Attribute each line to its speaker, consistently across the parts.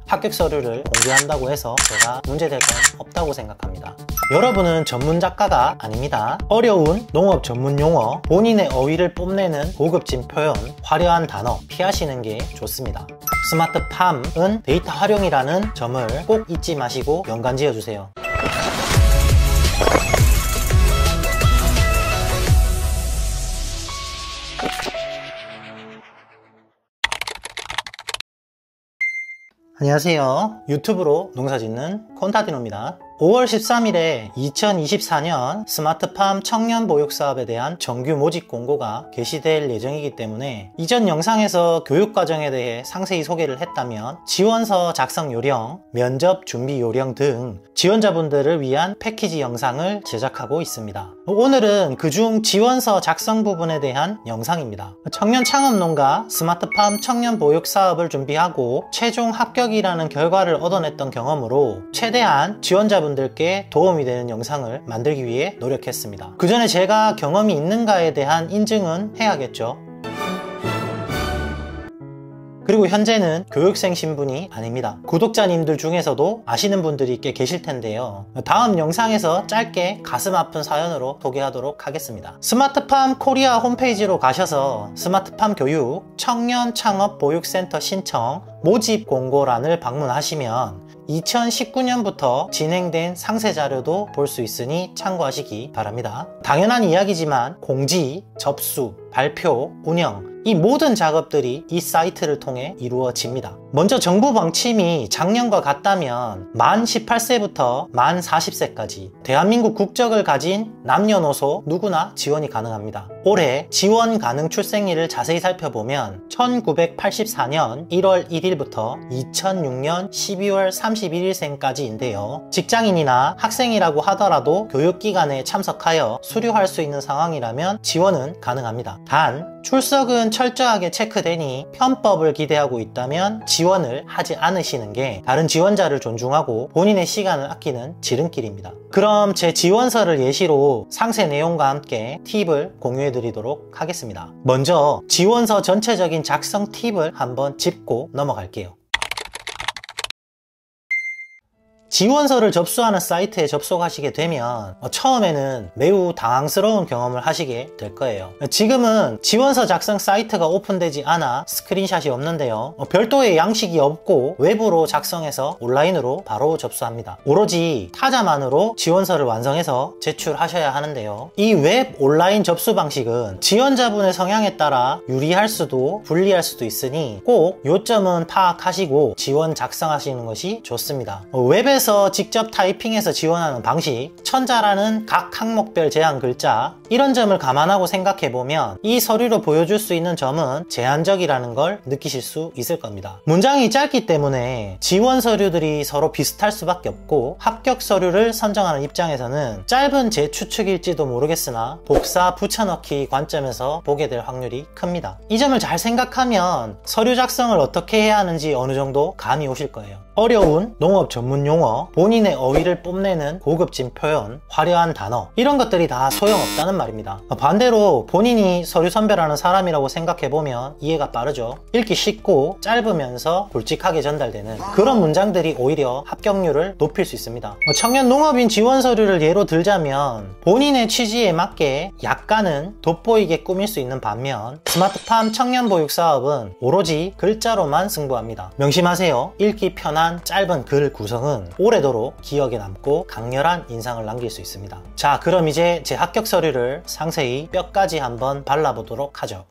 Speaker 1: 합격 서류를 공개한다고 해서 제가 문제될 건 없다고 생각합니다. 여러분은 전문 작가가 아닙니다. 어려운 농업 전문 용어, 본인의 어휘를 뽐내는 고급진 표현, 화려한 단어 피하시는 게 좋습니다. 스마트팜은 데이터 활용이라는 점을 꼭 잊지 마시고 연관 지어주세요. 안녕하세요. 유튜브로 농사짓는 콘타디노입니다. 5월 13일에 2024년 스마트팜 청년보육사업에 대한 정규 모집 공고가 게시될 예정이기 때문에 이전 영상에서 교육과정에 대해 상세히 소개를 했다면 지원서 작성 요령, 면접 준비 요령 등 지원자분들을 위한 패키지 영상을 제작하고 있습니다. 오늘은 그중 지원서 작성 부분에 대한 영상입니다. 청년 창업농가 스마트팜 청년보육사업을 준비하고 최종 합격이라는 결과를 얻어냈던 경험으로 최대한 지원자분들께 도움이 되는 영상을 만들기 위해 노력했습니다. 그 전에 제가 경험이 있는가에 대한 인증은 해야겠죠. 그리고 현재는 교육생 신분이 아닙니다. 구독자님들 중에서도 아시는 분들이 꽤 계실 텐데요. 다음 영상에서 짧게 가슴 아픈 사연으로 소개하도록 하겠습니다. 스마트팜 코리아 홈페이지로 가셔서 스마트팜 교육 청년 창업 보육센터 신청 모집 공고란을 방문하시면 2019년부터 진행된 상세 자료도 볼 수 있으니 참고하시기 바랍니다. 당연한 이야기지만 공지, 접수, 발표, 운영 이 모든 작업들이 이 사이트를 통해 이루어집니다. 먼저 정부 방침이 작년과 같다면 만 18세부터 만 40세까지 대한민국 국적을 가진 남녀노소 누구나 지원이 가능합니다. 올해 지원 가능 출생일을 자세히 살펴보면 1984년 1월 1일부터 2006년 12월 31일생까지인데요. 직장인이나 학생이라고 하더라도 교육기관에 참석하여 수료할 수 있는 상황이라면 지원은 가능합니다. 단 출석은 철저하게 체크되니 편법을 기대하고 있다면 지원을 하지 않으시는 게 다른 지원자를 존중하고 본인의 시간을 아끼는 지름길입니다. 그럼 제 지원서를 예시로 상세 내용과 함께 팁을 공유해 드리도록 하겠습니다. 먼저 지원서 전체적인 작성 팁을 한번 짚고 넘어갈게요. 지원서를 접수하는 사이트에 접속하시게 되면 처음에는 매우 당황스러운 경험을 하시게 될 거예요. 지금은 지원서 작성 사이트가 오픈되지 않아 스크린샷이 없는데요. 별도의 양식이 없고 웹으로 작성해서 온라인으로 바로 접수합니다. 오로지 타자만으로 지원서를 완성해서 제출하셔야 하는데요. 이 웹 온라인 접수 방식은 지원자분의 성향에 따라 유리할 수도 불리할 수도 있으니 꼭 요점은 파악하시고 지원 작성하시는 것이 좋습니다. 웹에서 직접 타이핑해서 지원하는 방식, 천자라는 각 항목별 제한 글자 이런 점을 감안하고 생각해보면 이 서류로 보여줄 수 있는 점은 제한적이라는 걸 느끼실 수 있을 겁니다. 문장이 짧기 때문에 지원 서류들이 서로 비슷할 수밖에 없고 합격 서류를 선정하는 입장에서는 짧은 재추측일지도 모르겠으나 복사 붙여넣기 관점에서 보게 될 확률이 큽니다. 이 점을 잘 생각하면 서류 작성을 어떻게 해야 하는지 어느 정도 감이 오실 거예요. 어려운 농업 전문 용어, 본인의 어휘를 뽐내는 고급진 표현, 화려한 단어 이런 것들이 다 소용없다는 말입니다. 반대로 본인이 서류 선별하는 사람이라고 생각해보면 이해가 빠르죠. 읽기 쉽고 짧으면서 굵직하게 전달되는 그런 문장들이 오히려 합격률을 높일 수 있습니다. 청년 농업인 지원 서류를 예로 들자면 본인의 취지에 맞게 약간은 돋보이게 꾸밀 수 있는 반면 스마트팜 청년보육 사업은 오로지 글자로만 승부합니다. 명심하세요. 읽기 편한 짧은 글 구성은 오래도록 기억에 남고 강렬한 인상을 남길 수 있습니다. 자, 그럼 이제 제 합격 서류를 상세히 뼈까지 한번 발라보도록 하죠.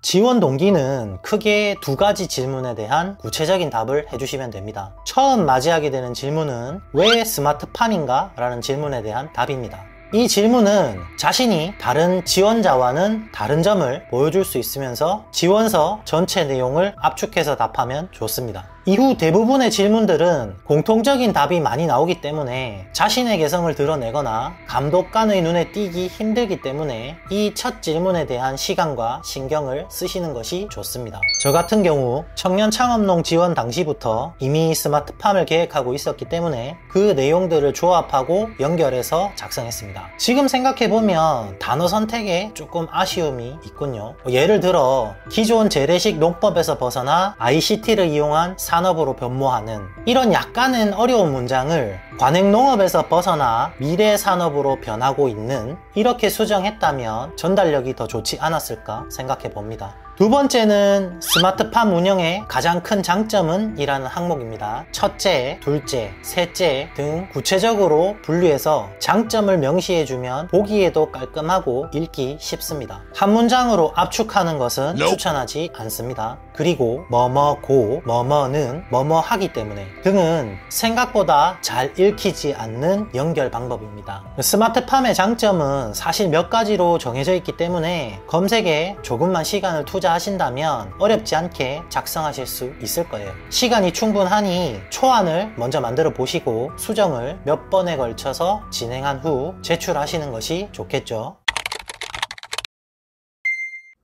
Speaker 1: 지원 동기는 크게 두 가지 질문에 대한 구체적인 답을 해주시면 됩니다. 처음 맞이하게 되는 질문은 왜 스마트팜인가? 라는 질문에 대한 답입니다. 이 질문은 자신이 다른 지원자와는 다른 점을 보여줄 수 있으면서 지원서 전체 내용을 압축해서 답하면 좋습니다. 이후 대부분의 질문들은 공통적인 답이 많이 나오기 때문에 자신의 개성을 드러내거나 감독관의 눈에 띄기 힘들기 때문에 이 첫 질문에 대한 시간과 신경을 쓰시는 것이 좋습니다. 저 같은 경우 청년 창업농 지원 당시부터 이미 스마트팜을 계획하고 있었기 때문에 그 내용들을 조합하고 연결해서 작성했습니다. 지금 생각해보면 단어 선택에 조금 아쉬움이 있군요. 예를 들어 기존 재래식 농법에서 벗어나 ICT를 이용한 산업으로 변모하는 이런 약간은 어려운 문장을 관행농업에서 벗어나 미래 산업으로 변하고 있는 이렇게 수정했다면 전달력이 더 좋지 않았을까 생각해 봅니다. 두 번째는 스마트팜 운영의 가장 큰 장점은 이라는 항목입니다. 첫째, 둘째, 셋째 등 구체적으로 분류해서 장점을 명시해주면 보기에도 깔끔하고 읽기 쉽습니다. 한 문장으로 압축하는 것은 추천하지 않습니다. 그리고 뭐뭐고, 뭐뭐는 뭐뭐하기 때문에 등은 생각보다 잘 읽히지 않는 연결 방법입니다. 스마트팜의 장점은 사실 몇 가지로 정해져 있기 때문에 검색에 조금만 시간을 투자하신다면 어렵지 않게 작성하실 수 있을 거예요. 시간이 충분하니 초안을 먼저 만들어 보시고 수정을 몇 번에 걸쳐서 진행한 후 제출하시는 것이 좋겠죠.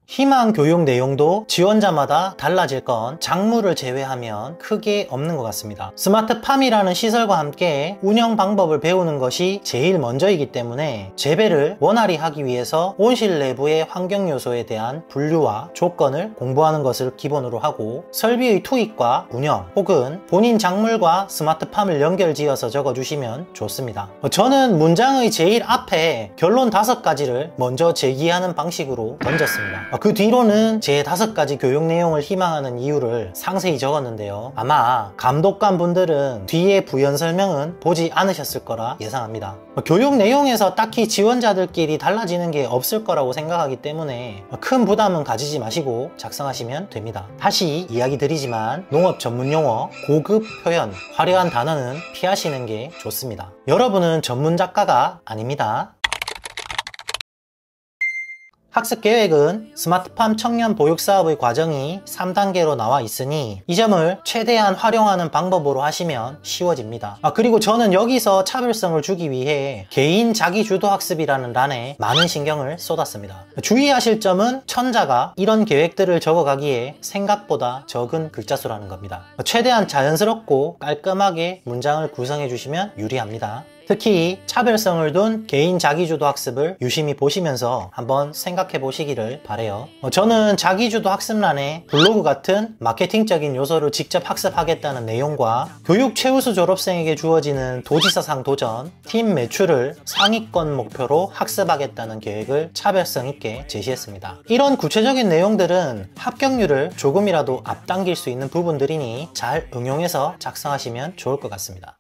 Speaker 1: 희망 교육 내용도 지원자마다 달라질 건 작물을 제외하면 크게 없는 것 같습니다. 스마트팜이라는 시설과 함께 운영 방법을 배우는 것이 제일 먼저이기 때문에 재배를 원활히 하기 위해서 온실 내부의 환경 요소에 대한 분류와 조건을 공부하는 것을 기본으로 하고 설비의 투입과 운영 혹은 본인 작물과 스마트팜을 연결지어서 적어주시면 좋습니다. 저는 문장의 제일 앞에 결론 5가지를 먼저 제기하는 방식으로 던졌습니다. 그 뒤로는 제 5가지 교육 내용을 희망하는 이유를 상세히 적었는데요. 아마 감독관 분들은 뒤에 부연 설명은 보지 않으셨을 거라 예상합니다. 교육 내용에서 딱히 지원자들끼리 달라지는 게 없을 거라고 생각하기 때문에 큰 부담은 가지지 마시고 작성하시면 됩니다. 다시 이야기 드리지만 농업 전문 용어, 고급 표현, 화려한 단어는 피하시는 게 좋습니다. 여러분은 전문 작가가 아닙니다. 학습 계획은 스마트팜 청년 보육 사업의 과정이 3단계로 나와 있으니 이 점을 최대한 활용하는 방법으로 하시면 쉬워집니다. 그리고 저는 여기서 차별성을 주기 위해 개인 자기주도 학습이라는 란에 많은 신경을 쏟았습니다. 주의하실 점은 천자가 이런 계획들을 적어가기에 생각보다 적은 글자 수라는 겁니다. 최대한 자연스럽고 깔끔하게 문장을 구성해 주시면 유리합니다. 특히 차별성을 둔 개인 자기주도 학습을 유심히 보시면서 한번 생각해 보시기를 바래요. 저는 자기주도 학습란에 블로그 같은 마케팅적인 요소를 직접 학습하겠다는 내용과 교육 최우수 졸업생에게 주어지는 도지사상 도전, 팀 매출을 상위권 목표로 학습하겠다는 계획을 차별성 있게 제시했습니다. 이런 구체적인 내용들은 합격률을 조금이라도 앞당길 수 있는 부분들이니 잘 응용해서 작성하시면 좋을 것 같습니다.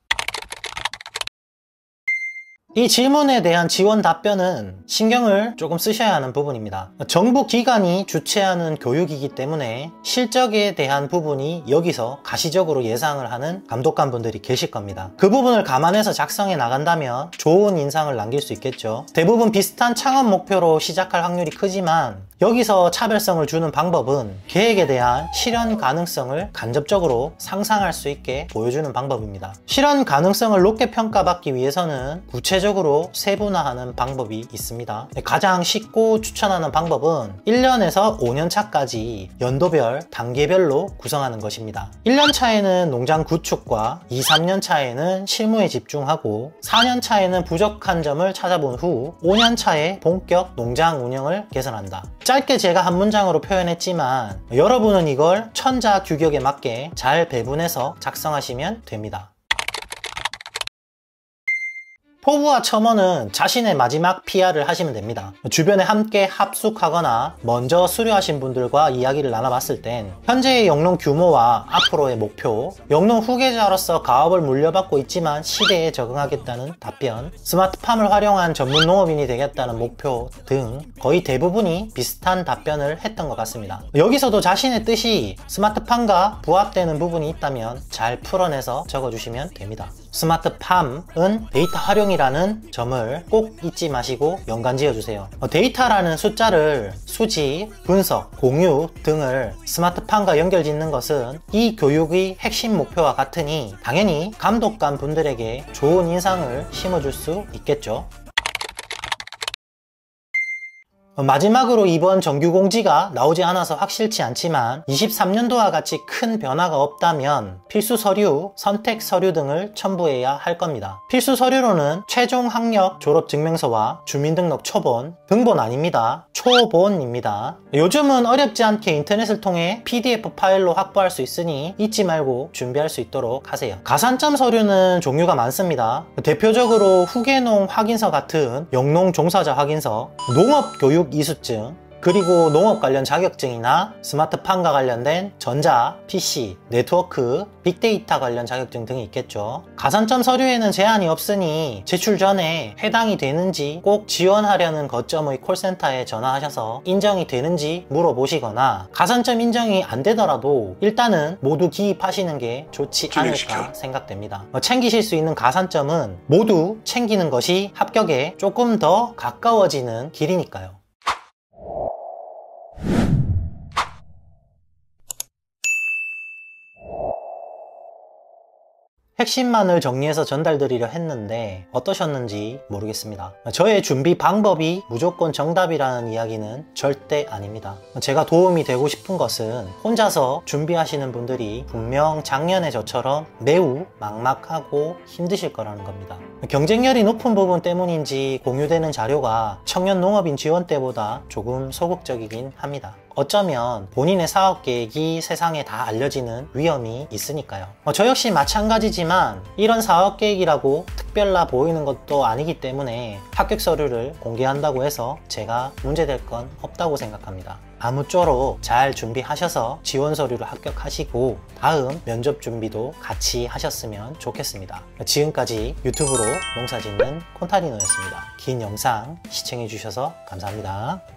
Speaker 1: 이 질문에 대한 지원 답변은 신경을 조금 쓰셔야 하는 부분입니다. 정부 기관이 주최하는 교육이기 때문에 실적에 대한 부분이 여기서 가시적으로 예상을 하는 감독관 분들이 계실 겁니다. 그 부분을 감안해서 작성해 나간다면 좋은 인상을 남길 수 있겠죠. 대부분 비슷한 창업 목표로 시작할 확률이 크지만 여기서 차별성을 주는 방법은 계획에 대한 실현 가능성을 간접적으로 상상할 수 있게 보여주는 방법입니다. 실현 가능성을 높게 평가받기 위해서는 구체적으로 세분화하는 방법이 있습니다. 가장 쉽고 추천하는 방법은 1년에서 5년 차까지 연도별, 단계별로 구성하는 것입니다. 1년 차에는 농장 구축과 2, 3년 차에는 실무에 집중하고 4년 차에는 부족한 점을 찾아본 후 5년 차에 본격 농장 운영을 개선한다. 짧게 제가 한 문장으로 표현했지만 여러분은 이걸 천자 규격에 맞게 잘 배분해서 작성하시면 됩니다. 포부와 첨언은 자신의 마지막 PR을 하시면 됩니다. 주변에 함께 합숙하거나 먼저 수료하신 분들과 이야기를 나눠봤을 땐 현재의 영농 규모와 앞으로의 목표, 영농 후계자로서 가업을 물려받고 있지만 시대에 적응하겠다는 답변, 스마트팜을 활용한 전문 농업인이 되겠다는 목표 등 거의 대부분이 비슷한 답변을 했던 것 같습니다. 여기서도 자신의 뜻이 스마트팜과 부합되는 부분이 있다면 잘 풀어내서 적어주시면 됩니다. 스마트팜은 데이터 활용이라는 점을 꼭 잊지 마시고 연관 지어주세요. 데이터라는 숫자를 수집, 분석, 공유 등을 스마트팜과 연결 짓는 것은 이 교육의 핵심 목표와 같으니 당연히 감독관 분들에게 좋은 인상을 심어줄 수 있겠죠. 마지막으로 이번 정규공지가 나오지 않아서 확실치 않지만 23년도와 같이 큰 변화가 없다면 필수 서류, 선택 서류 등을 첨부해야 할 겁니다. 필수 서류로는 최종 학력 졸업증명서와 주민등록 초본, 등본 아닙니다. 초본입니다. 요즘은 어렵지 않게 인터넷을 통해 PDF 파일로 확보할 수 있으니 잊지 말고 준비할 수 있도록 하세요. 가산점 서류는 종류가 많습니다. 대표적으로 후계농 확인서 같은 영농 종사자 확인서, 농업교육 이수증, 그리고 농업 관련 자격증이나 스마트팜과 관련된 전자, PC, 네트워크, 빅데이터 관련 자격증 등이 있겠죠. 가산점 서류에는 제한이 없으니 제출 전에 해당이 되는지 꼭 지원하려는 거점의 콜센터에 전화하셔서 인정이 되는지 물어보시거나 가산점 인정이 안 되더라도 일단은 모두 기입하시는 게 좋지 않을까 생각됩니다. 챙기실 수 있는 가산점은 모두 챙기는 것이 합격에 조금 더 가까워지는 길이니까요. 핵심만을 정리해서 전달드리려 했는데 어떠셨는지 모르겠습니다. 저의 준비 방법이 무조건 정답이라는 이야기는 절대 아닙니다. 제가 도움이 되고 싶은 것은 혼자서 준비하시는 분들이 분명 작년에 저처럼 매우 막막하고 힘드실 거라는 겁니다. 경쟁률이 높은 부분 때문인지 공유되는 자료가 청년 농업인 지원 때보다 조금 소극적이긴 합니다. 어쩌면 본인의 사업 계획이 세상에 다 알려지는 위험이 있으니까요. 저 역시 마찬가지지만 이런 사업 계획이라고 특별나 보이는 것도 아니기 때문에 합격 서류를 공개한다고 해서 제가 문제될 건 없다고 생각합니다. 아무쪼록 잘 준비하셔서 지원 서류를 합격하시고 다음 면접 준비도 같이 하셨으면 좋겠습니다. 지금까지 유튜브로 농사짓는 콘타니노였습니다. 긴 영상 시청해 주셔서 감사합니다.